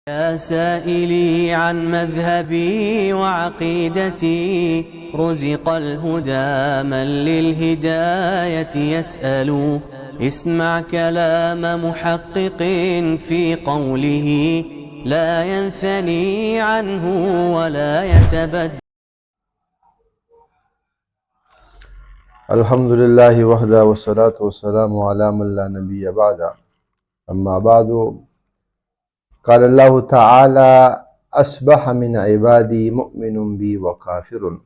يا سائلي عن مذهبي وعقيدتي رزق الهدى من للهداية يسأل اسمع كلام محقق في قوله لا ينثني عنه ولا يتبدل. الحمد لله وحده والصلاة والسلام على من لا نبي بعده أما بعد قال الله تعالى أصبح من عبادي مؤمن بي وكافر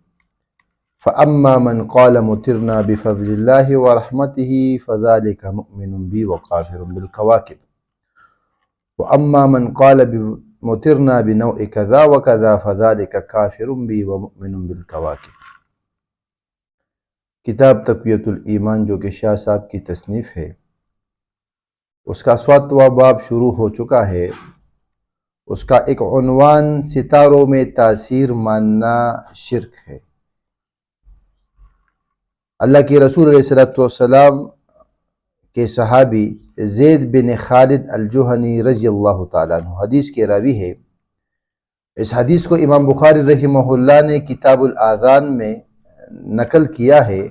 فأما من قال مطرنا بفضل الله ورحمته فذلك مؤمن بي وكافر بالكواكب وأما من قال مطرنا بنوع كذا وكذا فذلك كافر بي ومؤمن بالكواكب. کتاب تقویت الایمان جو کہ شاہ صاحب کی تصنیف ہے، اس کا 7واں باب شروع ہو چکا ہے۔ اس کا ایک عنوان ستاروں میں تاثیر ماننا شرک ہے۔ اللہ کے رسول علیہ السلام کے صحابی زید بن خالد الجہنی رضی اللہ تعالیٰ عنہ حدیث کے راوی ہے۔ اس حدیث کو امام بخاری رحمہ اللہ نے کتاب الاذان میں نقل کیا ہے،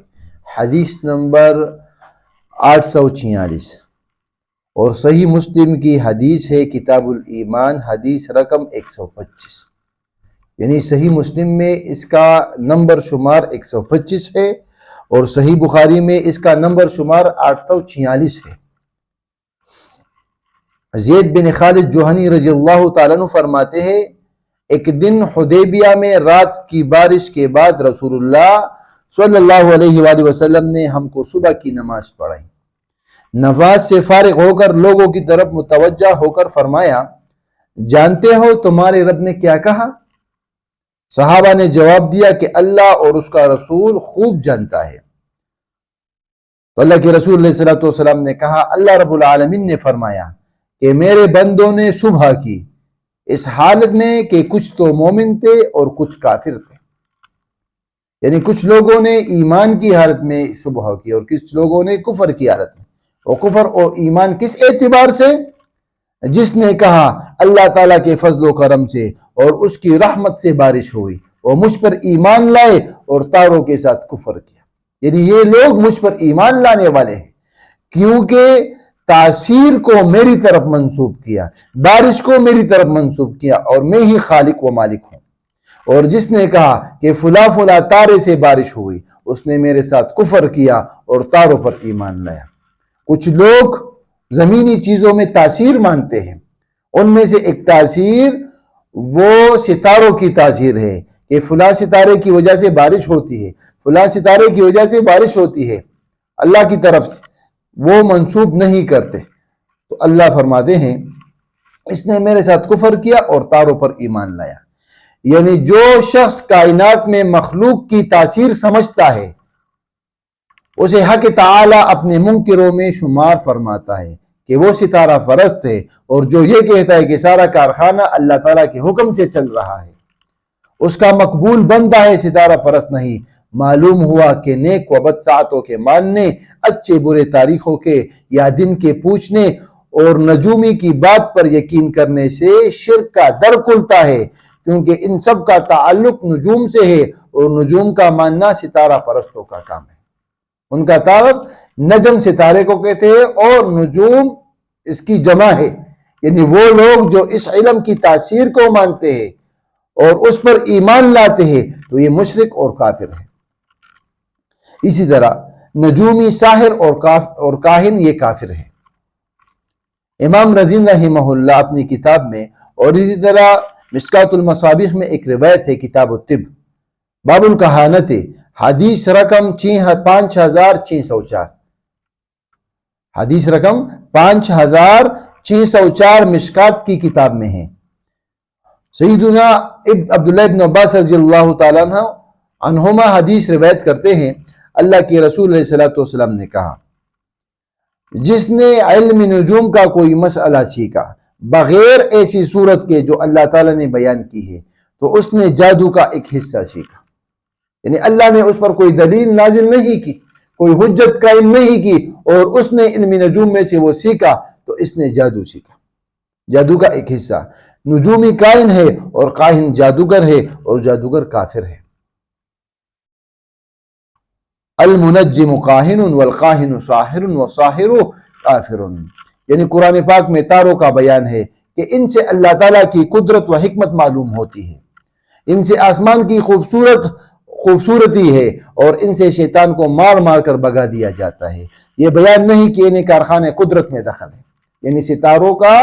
حدیث نمبر 846، اور صحیح مسلم کی حدیث ہے کتاب الایمان حدیث رقم 125، یعنی صحیح مسلم میں اس کا نمبر شمار 125 ہے اور صحیح بخاری میں اس کا نمبر شمار 846 ہے۔ زید بن خالد جوہنی رضی اللہ تعالیٰ عنہ فرماتے ہیں، ایک دن حدیبیہ میں رات کی بارش کے بعد رسول اللہ صلی اللہ علیہ وآلہ وسلم نے ہم کو صبح کی نماز پڑھائی۔ نماز سے فارغ ہو کر لوگوں کی طرف متوجہ ہو کر فرمایا، جانتے ہو تمہارے رب نے کیا کہا؟ صحابہ نے جواب دیا کہ اللہ اور اس کا رسول خوب جانتا ہے۔ تو اللہ کے رسول علیہ السلام نے کہا، اللہ رب العالمین نے فرمایا کہ میرے بندوں نے صبح کی اس حالت میں کہ کچھ تو مومن تھے اور کچھ کافر تھے، یعنی کچھ لوگوں نے ایمان کی حالت میں صبح کی اور کچھ لوگوں نے کفر کی حالت میں۔ اور کفر اور ایمان کس اعتبار سے؟ جس نے کہا اللہ تعالیٰ کے فضل و کرم سے اور اس کی رحمت سے بارش ہوئی، وہ مجھ پر ایمان لائے اور تاروں کے ساتھ کفر کیا، یعنی یہ لوگ مجھ پر ایمان لانے والے ہیں کیونکہ تاثیر کو میری طرف منسوب کیا، بارش کو میری طرف منسوب کیا، اور میں ہی خالق و مالک ہوں۔ اور جس نے کہا کہ فلاں فلاں تارے سے بارش ہوئی، اس نے میرے ساتھ کفر کیا اور تاروں پر ایمان لایا۔ کچھ لوگ زمینی چیزوں میں تاثیر مانتے ہیں، ان میں سے ایک تاثیر وہ ستاروں کی تاثیر ہے کہ فلاں ستارے کی وجہ سے بارش ہوتی ہے، فلاں ستارے کی وجہ سے بارش ہوتی ہے، اللہ کی طرف سے وہ منسوب نہیں کرتے۔ تو اللہ فرماتے ہیں اس نے میرے ساتھ کفر کیا اور تاروں پر ایمان لایا، یعنی جو شخص کائنات میں مخلوق کی تاثیر سمجھتا ہے اسے حق تعالی اپنے منکروں میں شمار فرماتا ہے کہ وہ ستارہ پرست ہے، اور جو یہ کہتا ہے کہ سارا کارخانہ اللہ تعالیٰ کے حکم سے چل رہا ہے اس کا مقبول بندہ ہے، ستارہ پرست نہیں۔ معلوم ہوا کہ نیک و بد ساعتوں کے ماننے، اچھے برے تاریخوں کے یا دن کے پوچھنے اور نجومی کی بات پر یقین کرنے سے شرک کا در کھلتا ہے، کیونکہ ان سب کا تعلق نجوم سے ہے، اور نجوم کا ماننا ستارہ پرستوں کا کام ہے۔ ان کا تعلق نجم ستارے کو کہتے ہیں اور نجوم اس کی جمع ہے، یعنی وہ لوگ جو اس علم کی تاثیر کو مانتے ہیں اور اس پر ایمان لاتے ہیں تو یہ مشرک اور کافر ہے۔ اسی طرح نجومی، ساحر اور کاہن یہ کافر ہے۔ امام رزین رحمہ اللہ اپنی کتاب میں، اور اسی طرح مشکات المصابیح میں ایک روایت ہے کتاب الطب باب الکہانت حدیث رقم 5604، حدیث رقم 5604 مشکات کی کتاب میں ہے۔ سیدنا عبداللہ ابن عباس رضی اللہ تعالیٰ عنہما حدیث روایت کرتے ہیں، اللہ کے رسول علیہ السلام نے کہا، جس نے علم نجوم کا کوئی مسئلہ سیکھا بغیر ایسی صورت کے جو اللہ تعالیٰ نے بیان کی ہے تو اس نے جادو کا ایک حصہ سیکھا، یعنی اللہ نے اس پر کوئی دلیل نازل نہیں کی، کوئی حجت قائم نہیں کی، اور اس نے علم نجوم میں سے وہ سیکھا تو اس نے جادو سیکھا۔ جادو کا ایک حصہ۔ نجومی کائن ہے اور کاہن جادوگر ہے اور جادوگر کافر ہے۔ المنجم کاہن والکاہن ساحر والساحر کافر، یعنی قرآن پاک میں تاروں کا بیان ہے کہ ان سے اللہ تعالیٰ کی قدرت و حکمت معلوم ہوتی ہے، ان سے آسمان کی خوبصورتی ہے اور ان سے شیطان کو مار مار کر بھگا دیا جاتا ہے۔ یہ بیان نہیں کہ انہیں کارخانے قدرت میں دخل ہے، یعنی ستاروں کا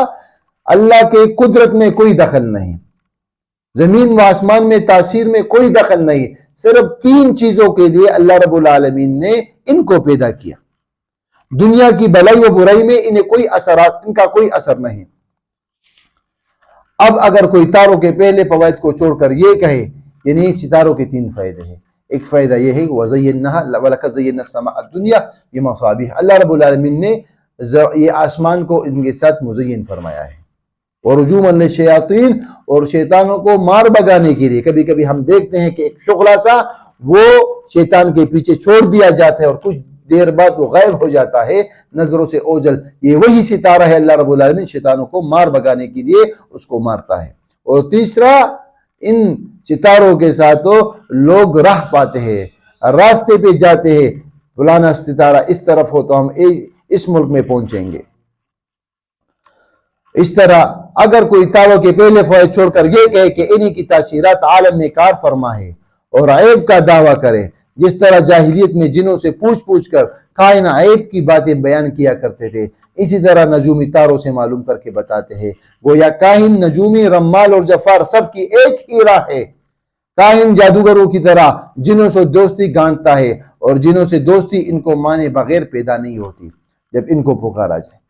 اللہ کے قدرت میں کوئی دخل نہیں، زمین و آسمان میں تاثیر میں کوئی دخل نہیں، صرف 3 چیزوں کے لیے اللہ رب العالمین نے ان کو پیدا کیا۔ دنیا کی بھلائی و برائی میں ان کا کوئی اثر نہیں۔ اب اگر کوئی تاروں کے پہلے فوائد کو چھوڑ کر یہ کہے، یعنی ستاروں کے 3 فائدے ہیں۔ ایک فائدہ یہ ہے وَزَيَّنَّهَا وَلَقَدْ زَيَّنَّا السَّمَاءَ الدُّنْيَا بِمَصَابِيحَ، اللہ رب العالمین نے یہ آسمان کو ان کے ساتھ مزین فرمایا ہے، وَرُجُومًا لِلشَّيَاطِينِ، اور شیطانوں کو مار بگانے کے لیے۔ کبھی کبھی ہم دیکھتے ہیں کہ ایک شغلہ سا وہ شیطان کے پیچھے چھوڑ دیا جاتا ہے اور کچھ دیر بعد وہ غائب ہو جاتا ہے نظروں سے اوجھل، یہ وہی ستارہ ہے، اللہ رب العالمین شیطانوں کو مار بگانے کے لیے اس کو مارتا ہے۔ اور تیسرا، ان ستاروں کے ساتھ لوگ راہ پاتے ہیں، راستے پہ جاتے ہیں، فلانا ستارہ اس طرف ہو تو ہم اس ملک میں پہنچیں گے۔ اس طرح اگر کوئی تاروں کے پہلے فوائد چھوڑ کر یہ کہے کہ انہی کی تاثیرات عالم میں کار فرما ہے اور عیب کا دعویٰ کرے، جس طرح جاہلیت میں جنوں سے پوچھ کر کائن عیب کی باتیں بیان کیا کرتے تھے، اسی طرح نجومی تاروں سے معلوم کر کے بتاتے ہیں۔ گویا کاہن، نجومی، رمال اور جفار سب کی ایک ہی راہ ہے۔ کاہن جادوگروں کی طرح جنوں سے دوستی گانٹتا ہے اور جنوں سے دوستی ان کو مانے بغیر پیدا نہیں ہوتی۔ جب ان کو پکارا جائے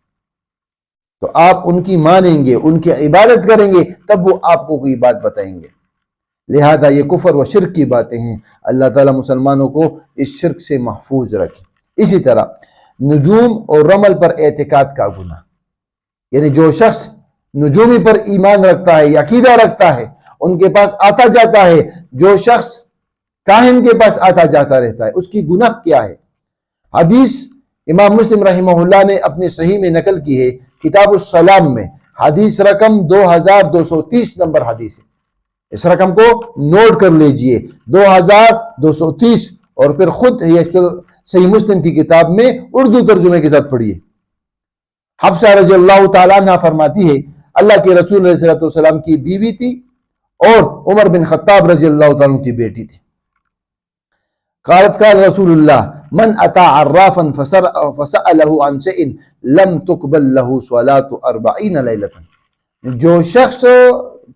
تو آپ ان کی مانیں گے، ان کی عبادت کریں گے، تب وہ آپ کو کوئی بات بتائیں گے۔ لہذا یہ کفر و شرک کی باتیں ہیں، اللہ تعالیٰ مسلمانوں کو اس شرک سے محفوظ رکھے۔ اسی طرح نجوم اور رمل پر اعتقاد کا گناہ، یعنی جو شخص نجومی پر ایمان رکھتا ہے، عقیدہ رکھتا ہے، ان کے پاس آتا جاتا ہے، جو شخص کاہن کے پاس آتا جاتا رہتا ہے، اس کی گناہ کیا ہے؟ حدیث امام مسلم رحمہ اللہ نے اپنے صحیح میں نقل کی ہے، کتاب السلام میں، حدیث رقم 2230 نمبر حدیث ہے۔ اس رقم کو نوٹ کر لیجئے، 2230، اور پھر خود یہ صحیح مسلم کی کتاب میں اردو ترجمے کے ساتھ پڑھیے۔ حفصہ رضی اللہ تعالیٰ عنہ فرماتی ہے، اللہ کے رسول علیہ السلام کی بیوی تھی اور عمر بن خطاب رضی اللہ تعالیٰ عنہ کی بیٹی تھی۔ قالت قال رسول اللہ من اتا عرافا فسألہ عن شیء لم تقبل له صلاة 40 لیلۃ، جو شخص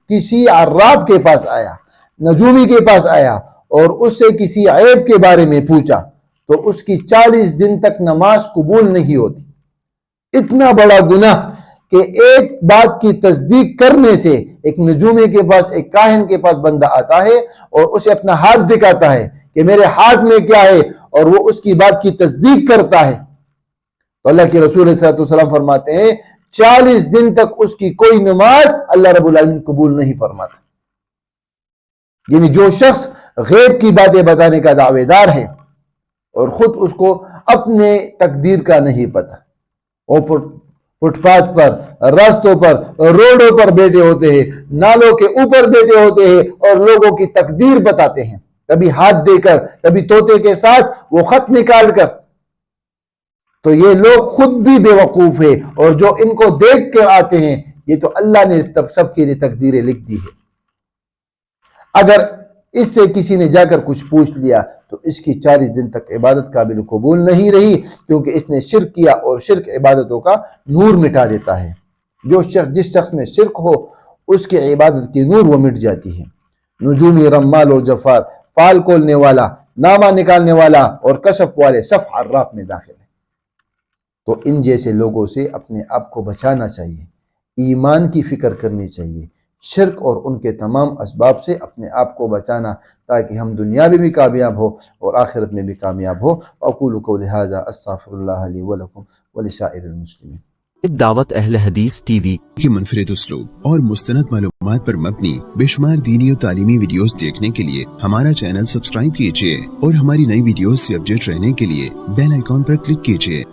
کسی عراف کے پاس آیا، نجومی کے پاس آیا اور اس سے کسی عیب کے بارے میں پوچھا تو اس کی 40 دن تک نماز قبول نہیں ہوتی۔ اتنا بڑا گناہ کہ ایک بات کی تصدیق کرنے سے، ایک نجومی کے پاس، ایک کاہن کے پاس بندہ آتا ہے اور اسے اپنا ہاتھ دکھاتا ہے کہ میرے ہاتھ میں کیا ہے، اور وہ اس کی بات کی تصدیق کرتا ہے، تو اللہ کے رسول صلی اللہ علیہ وسلم فرماتے ہیں 40 دن تک اس کی کوئی نماز اللہ رب العالمین قبول نہیں فرماتا۔ یعنی جو شخص غیب کی باتیں بتانے کا دعوے دار ہے اور خود اس کو اپنے تقدیر کا نہیں پتا، وہ فٹ پاتھ پر، راستوں پر، روڈوں پر بیٹھے ہوتے ہیں، نالوں کے اوپر بیٹھے ہوتے ہیں اور لوگوں کی تقدیر بتاتے ہیں، کبھی ہاتھ دے کر، کبھی طوطے کے ساتھ وہ خط نکال کر، تو یہ لوگ خود بھی بے وقوف ہے، اور جو ان کو دیکھ کر آتے ہیں، یہ تو اللہ نے سب کے لیے تقدیریں لکھ دی ہے۔ اگر اس سے کسی نے جا کر کچھ پوچھ لیا تو اس کی 40 دن تک عبادت قابل قبول نہیں رہی، کیونکہ اس نے شرک کیا، اور شرک عبادتوں کا نور مٹا دیتا ہے۔ جس شخص میں شرک ہو اس کی عبادت کی نور وہ مٹ جاتی ہے۔ نجومی، رمال اور جفار، پال کھولنے والا، نامہ نکالنے والا اور کشف والے سب عراف میں داخل ہیں۔ تو ان جیسے لوگوں سے اپنے آپ کو بچانا چاہیے، ایمان کی فکر کرنی چاہیے، شرک اور ان کے تمام اسباب سے اپنے آپ کو بچانا، تاکہ ہم دنیا میں بھی کامیاب ہو اور آخرت میں بھی کامیاب ہو۔ اقول قولی ھذا استغفر اللہ لی ولکم ولسائر المسلمین۔ دعوت اہل حدیث ٹی وی کی منفرد اسلوب اور مستند معلومات پر مبنی بے شمار دینی اور تعلیمی ویڈیوز دیکھنے کے لیے ہمارا چینل سبسکرائب کیجیے اور ہماری نئی ویڈیوز سے اپڈیٹ رہنے کے لیے بیل آئیکن پر کلک کیجیے۔